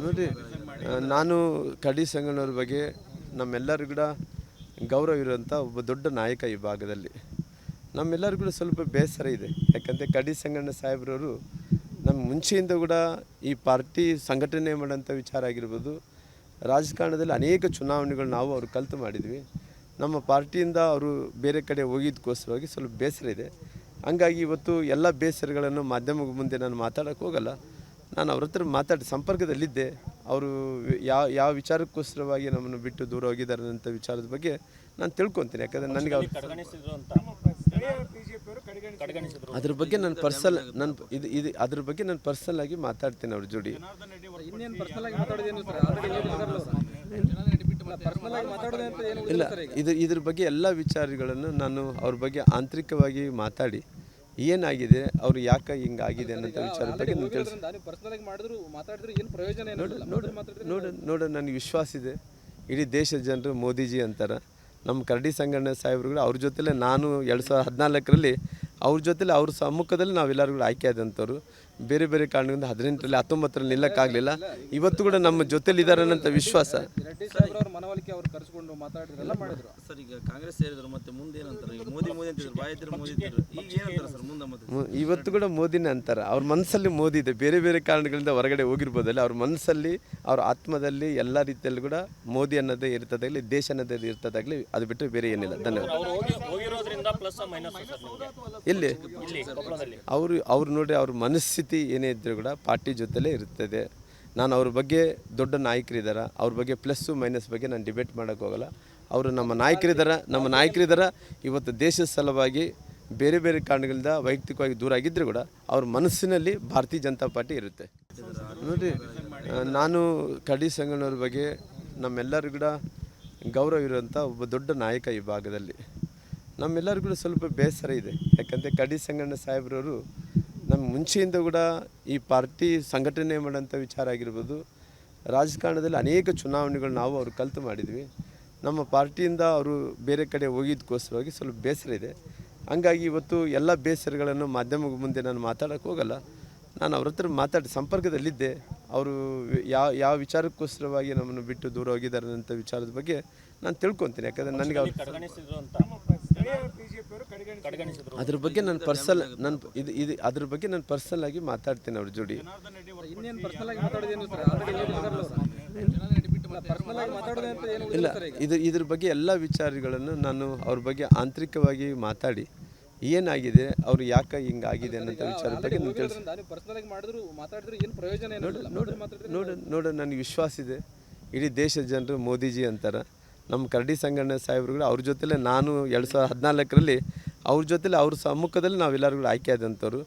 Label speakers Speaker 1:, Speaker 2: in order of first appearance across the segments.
Speaker 1: ನೋಡಿ, ನಾನು ಕಡಿ ಸಂಗಣ್ಣವ್ರ ಬಗ್ಗೆ ನಮ್ಮೆಲ್ಲರಿಗೂ ಕೂಡ ಗೌರವ ಇರುವಂಥ ಒಬ್ಬ ದೊಡ್ಡ ನಾಯಕ ಈ ಭಾಗದಲ್ಲಿ. ನಮ್ಮೆಲ್ಲರಿಗೂ ಕೂಡ ಸ್ವಲ್ಪ ಬೇಸರ ಇದೆ. ಯಾಕಂದರೆ ಕಡಿ ಸಂಗಣ್ಣ ಸಾಹೇಬ್ರವರು ನಮ್ಮ ಮುಂಚೆಯಿಂದ ಕೂಡ ಈ ಪಾರ್ಟಿ ಸಂಘಟನೆ ಮಾಡೋಂಥ ವಿಚಾರ ಆಗಿರ್ಬೋದು, ರಾಜಕಾರಣದಲ್ಲಿ ಅನೇಕ ಚುನಾವಣೆಗಳು ನಾವು ಅವ್ರು ಕಲಿತು ಮಾಡಿದ್ವಿ. ನಮ್ಮ ಪಾರ್ಟಿಯಿಂದ ಅವರು ಬೇರೆ ಕಡೆ ಹೋಗಿದ್ದಕ್ಕೋಸ್ಕರವಾಗಿ ಸ್ವಲ್ಪ ಬೇಸರ ಇದೆ. ಹಂಗಾಗಿ ಇವತ್ತು ಎಲ್ಲ ಬೇಸರಗಳನ್ನು ಮಾಧ್ಯಮದ ಮುಂದೆ ನಾನು ಮಾತಾಡೋಕ್ಕೆ ಹೋಗಲ್ಲ. ನಾನು ಅವ್ರ ಹತ್ರ ಮಾತಾಡಿ ಸಂಪರ್ಕದಲ್ಲಿದ್ದೆ. ಅವರು ಯಾವ ವಿಚಾರಕ್ಕೋಸ್ಕರವಾಗಿ ನಮ್ಮನ್ನು ಬಿಟ್ಟು ದೂರ ಹೋಗಿದ್ದಾರೆ ಅಂತ ವಿಚಾರದ ಬಗ್ಗೆ ನಾನು ತಿಳ್ಕೊತೀನಿ. ಯಾಕಂದರೆ ನನಗೆ ಅವ್ರು ಅದ್ರ ಬಗ್ಗೆ ನಾನು ಅದ್ರ ಬಗ್ಗೆ ನಾನು ಪರ್ಸನಲ್ ಆಗಿ ಮಾತಾಡ್ತೀನಿ ಅವ್ರ ಜೋಡಿ. ಇಲ್ಲ, ಇದ್ರ ಬಗ್ಗೆ ಎಲ್ಲ ವಿಚಾರಗಳನ್ನು ನಾನು ಅವ್ರ ಬಗ್ಗೆ ಆಂತರಿಕವಾಗಿ ಮಾತಾಡಿ ಏನಾಗಿದೆ, ಅವ್ರು ಯಾಕೆ ಹಿಂಗಾಗಿದೆ ಅನ್ನೋಂಥ ವಿಚಾರದ ಬಗ್ಗೆ ನಾನು ತಿಳಿಸಿ ನೋಡ ನನಗೆ ವಿಶ್ವಾಸ ಇದೆ. ಇಡೀ ದೇಶದ ಜನರು ಮೋದಿಜಿ ಅಂತಾರೆ. ನಮ್ಮ ಕರಡಿ ಸಂಗಣ್ಣ ಸಾಹೇಬ್ರುಗಳು ಅವ್ರ ಜೊತೆಲೇ ನಾನು 2014ರಲ್ಲಿ ಅವ್ರ ಜೊತೆಲಿ ಅವ್ರ ಸಮ್ಮುಖದಲ್ಲಿ ನಾವೆಲ್ಲರೂ ಆಯ್ಕೆ ಆದಂಥವ್ರು. ಬೇರೆ ಬೇರೆ ಕಾರಣದಿಂದ 18ರಲ್ಲಿ 19ರಲ್ಲಿ ನಿಲ್ಲಕ್ಕಾಗಲಿಲ್ಲ. ಇವತ್ತು ಕೂಡ ನಮ್ಮ ಜೊತೆಲಿ ಇದ್ದಾರೆ ಅನ್ನೋಂಥ ವಿಶ್ವಾಸ.
Speaker 2: ಸರ್, ಈಗ ಕಾಂಗ್ರೆಸ್ ಸೇರಿದ್ರು ಮತ್ತೆ ಮುಂದೆ ಏನಂತಾರೆ? ಮೋದಿ ಅಂತಿದ್ರು, ಈಗ ಏನಂತಾರೆ ಸರ್ ಮುಂದೆ?
Speaker 1: ಇವತ್ತು ಕೂಡ ಮೋದಿನೇ ಅಂತಾರೆ. ಅವ್ರ ಮನಸ್ಸಲ್ಲಿ ಮೋದಿ ಇದೆ. ಬೇರೆ ಬೇರೆ ಕಾರಣಗಳಿಂದ ಹೊರಗಡೆ ಹೋಗಿರ್ಬೋದಲ್ಲ, ಅವ್ರ ಮನಸ್ಸಲ್ಲಿ ಅವ್ರ ಆತ್ಮದಲ್ಲಿ ಎಲ್ಲ ರೀತಿಯಲ್ಲಿ ಕೂಡ ಮೋದಿ ಅನ್ನೋದೇ ಇರ್ತದಾಗಲಿ, ದೇಶ ಅನ್ನೋದೇ ಇರ್ತದಾಗಲಿ, ಅದು ಬಿಟ್ಟರೆ ಬೇರೆ ಏನಿಲ್ಲ. ಧನ್ಯವಾದ. ಇಲ್ಲಿ ಅವ್ರು ನೋಡಿ, ಅವ್ರ ಮನಸ್ಥಿತಿ ಏನೇ ಇದ್ದರೂ ಕೂಡ ಪಾರ್ಟಿ ಜೊತೆಲೇ ಇರ್ತದೆ. ನಾನು ಅವ್ರ ಬಗ್ಗೆ ದೊಡ್ಡ ನಾಯಕರಿದ್ದಾರೆ, ಅವ್ರ ಬಗ್ಗೆ ಪ್ಲಸ್ಸು ಮೈನಸ್ ಬಗ್ಗೆ ನಾನು ಡಿಬೇಟ್ ಮಾಡೋಕ್ಕೆ ಹೋಗಲ್ಲ. ಅವರು ನಮ್ಮ ನಾಯಕರಿದ್ದಾರೆ. ಇವತ್ತು ದೇಶದ ಸಲುವಾಗಿ ಬೇರೆ ಬೇರೆ ಕಾರಣಗಳಿಂದ ವೈಯಕ್ತಿಕವಾಗಿ ದೂರ ಆಗಿದ್ದರೂ ಕೂಡ ಅವ್ರ ಮನಸ್ಸಿನಲ್ಲಿ ಭಾರತೀಯ ಜನತಾ ಪಾರ್ಟಿ ಇರುತ್ತೆ. ನೋಡಿ, ನಾನು ಕಡಿ ಸಂಗಣ್ಣವ್ರ ಬಗ್ಗೆ ನಮ್ಮೆಲ್ಲರಿಗೂ ಕೂಡ ಗೌರವ ಇರುವಂಥ ಒಬ್ಬ ದೊಡ್ಡ ನಾಯಕ ಈ ಭಾಗದಲ್ಲಿ. ನಮ್ಮೆಲ್ಲರಿಗೂ ಕೂಡ ಸ್ವಲ್ಪ ಬೇಸರ ಇದೆ. ಯಾಕಂದರೆ ಕಡಿ ಸಂಗಣ್ಣ ಸಾಹೇಬ್ರವರು ನಮ್ಮ ಮುಂಚೆಯಿಂದ ಕೂಡ ಈ ಪಾರ್ಟಿ ಸಂಘಟನೆ ಮಾಡೋಂಥ ವಿಚಾರ ಆಗಿರ್ಬೋದು, ರಾಜಕಾರಣದಲ್ಲಿ ಅನೇಕ ಚುನಾವಣೆಗಳು ನಾವು ಅವ್ರು ಕಲಿತು ಮಾಡಿದ್ವಿ. ನಮ್ಮ ಪಾರ್ಟಿಯಿಂದ ಅವರು ಬೇರೆ ಕಡೆ ಹೋಗಿದ್ದಕ್ಕೋಸ್ಕರವಾಗಿ ಸ್ವಲ್ಪ ಬೇಸರ ಇದೆ. ಹಂಗಾಗಿ ಇವತ್ತು ಎಲ್ಲ ಬೇಸರಗಳನ್ನು ಮಾಧ್ಯಮದ ಮುಂದೆ ನಾನು ಮಾತಾಡೋಕ್ಕೆ ಹೋಗಲ್ಲ. ನಾನು ಅವ್ರ ಹತ್ರ ಮಾತಾಡಿ ಸಂಪರ್ಕದಲ್ಲಿದ್ದೆ. ಅವರು ಯಾವ ವಿಚಾರಕ್ಕೋಸ್ಕರವಾಗಿ ನಮ್ಮನ್ನು ಬಿಟ್ಟು ದೂರ ಹೋಗಿದ್ದಾರೆ ಅಂತ ವಿಚಾರದ ಬಗ್ಗೆ ನಾನು ತಿಳ್ಕೊತೀನಿ. ಯಾಕಂದರೆ ನನಗೆ ಅದ್ರ ಬಗ್ಗೆ ನಾನು ಪರ್ಸನಲ್ ಆಗಿ ಮಾತಾಡ್ತೀನಿ ಅವ್ರ ಜೋಡಿ. ಇಲ್ಲ, ಇದ್ರ ಬಗ್ಗೆ ಎಲ್ಲ ವಿಚಾರಗಳನ್ನು ನಾನು ಅವ್ರ ಬಗ್ಗೆ ಆಂತರಿಕವಾಗಿ ಮಾತಾಡಿ ಏನಾಗಿದೆ, ಅವ್ರು ಯಾಕೆ ಹಿಂಗಾಗಿದೆ ಅನ್ನೋಂಥ ವಿಚಾರದ ಬಗ್ಗೆ ನಾನು ತಿಳಿಸಿ ನೋಡ ನನಗೆ ವಿಶ್ವಾಸ ಇದೆ. ಇಡೀ ದೇಶದ ಜನರು ಮೋದಿಜಿ ಅಂತಾರೆ. ನಮ್ಮ ಕರಡಿ ಸಂಗಣ್ಣ ಸಾಹೇಬ್ರುಗಳು ಅವ್ರ ಜೊತೆಲೇ ನಾನು 2014ರಲ್ಲಿ ಅವ್ರ ಜೊತೆಲಿ ಅವ್ರ ಸಮ್ಮುಖದಲ್ಲಿ ನಾವೆಲ್ಲರೂ ಆಯ್ಕೆ ಆದಂಥವ್ರು.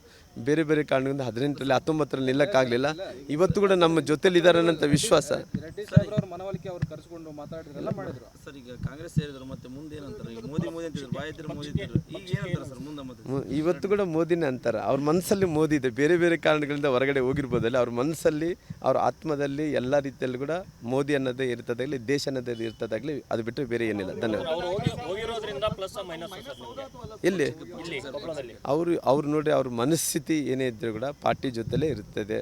Speaker 1: ಬೇರೆ ಬೇರೆ ಕಾರಣದಿಂದ 18ರಲ್ಲಿ 19ರಲ್ಲಿ ನಿಲ್ಲಕ್ಕಾಗಲಿಲ್ಲ. ಇವತ್ತು ಕೂಡ ನಮ್ಮ ಜೊತೆಲಿ ಇದ್ದಾರೆ ಅನ್ನೋಂಥ ವಿಶ್ವಾಸ.
Speaker 2: ಸರ್, ಈಗ ಕಾಂಗ್ರೆಸ್ ಸೇರಿದ್ರು ಮತ್ತೆ ಮುಂದೆ ಏನಂತಾರೆ? ಮೋದಿ ಅಂತಿದ್ರು, ಈಗ ಏನಂತಾರೆ ಸರ್ ಮುಂದೆ?
Speaker 1: ಇವತ್ತು ಕೂಡ ಮೋದಿನೇ ಅಂತಾರೆ. ಅವ್ರ ಮನಸ್ಸಲ್ಲಿ ಮೋದಿ ಇದೆ. ಬೇರೆ ಬೇರೆ ಕಾರಣಗಳಿಂದ ಹೊರಗಡೆ ಹೋಗಿರ್ಬೋದಲ್ಲ, ಅವ್ರ ಮನಸ್ಸಲ್ಲಿ ಅವ್ರ ಆತ್ಮದಲ್ಲಿ ಎಲ್ಲ ರೀತಿಯಲ್ಲೂ ಕೂಡ ಮೋದಿ ಅನ್ನೋದೇ ಇರ್ತದಾಗಲಿ, ದೇಶ ಅನ್ನೋದೇ ಇರ್ತದಾಗಲಿ, ಅದು ಬಿಟ್ಟರೆ ಬೇರೆ ಏನಿಲ್ಲ. ಧನ್ಯವಾದ. ಇಲ್ಲಿ ಅವ್ರು ನೋಡಿ, ಅವ್ರ ಮನಸ್ಥಿತಿ ಏನೇ ಇದ್ದರೂ ಕೂಡ ಪಾರ್ಟಿ ಜೊತೆಲೇ ಇರ್ತದೆ.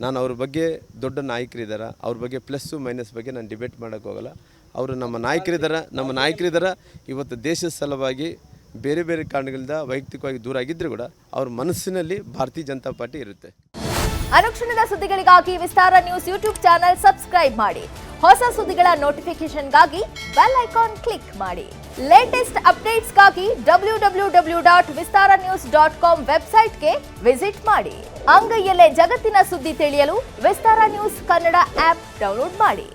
Speaker 1: ನಾನು ಅವ್ರ ಬಗ್ಗೆ ದೊಡ್ಡ ನಾಯಕರಿದ್ದಾರೆ, ಅವ್ರ ಬಗ್ಗೆ ಪ್ಲಸ್ಸು ಮೈನಸ್ ಬಗ್ಗೆ ನಾನು ಡಿಬೇಟ್ ಮಾಡೋಕ್ಕೆ ಹೋಗಲ್ಲ. ಅವರು ನಮ್ಮ ನಾಯಕರಿದ್ದಾರೆ. ಇವತ್ತು ದೇಶದ ಸಲುವಾಗಿ ಬೇರೆ ಬೇರೆ ಕಾರಣಗಳಿಂದ ವೈಯಕ್ತಿಕವಾಗಿ ದೂರ ಆಗಿದ್ದರೂ ಕೂಡ ಅವ್ರ ಮನಸ್ಸಿನಲ್ಲಿ ಭಾರತೀಯ ಜನತಾ ಪಾರ್ಟಿ ಇರುತ್ತೆ.
Speaker 3: ಅನುಕ್ಷಣದ ಸುದ್ದಿಗಳಿಗಾಗಿ ವಿಸ್ತಾರ ನ್ಯೂಸ್ ಯೂಟ್ಯೂಬ್ ಚಾನೆಲ್ ಸಬ್ಸ್ಕ್ರೈಬ್ ಮಾಡಿ. ಹೊಸ ಸುದ್ದಿಗಳ ನೋಟಿಫಿಕೇಶನ್ಗಾಗಿ ಬೆಲ್ ಐಕಾನ್ ಕ್ಲಿಕ್ ಮಾಡಿ. ಲೇಟೆಸ್ಟ್ ಅಪ್ಡೇಟ್ಸ್ಗಾಗಿ www.vistaranews.com ವೆಬ್ಸೈಟ್ಗೆ ವಿಸಿಟ್ ಮಾಡಿ. ಅಂಗೈಯಲ್ಲೇ ಜಗತ್ತಿನ ಸುದ್ದಿ ತಿಳಿಯಲು ವಿಸ್ತಾರ ನ್ಯೂಸ್ ಕನ್ನಡ ಆಪ್ ಡೌನ್ಲೋಡ್ ಮಾಡಿ.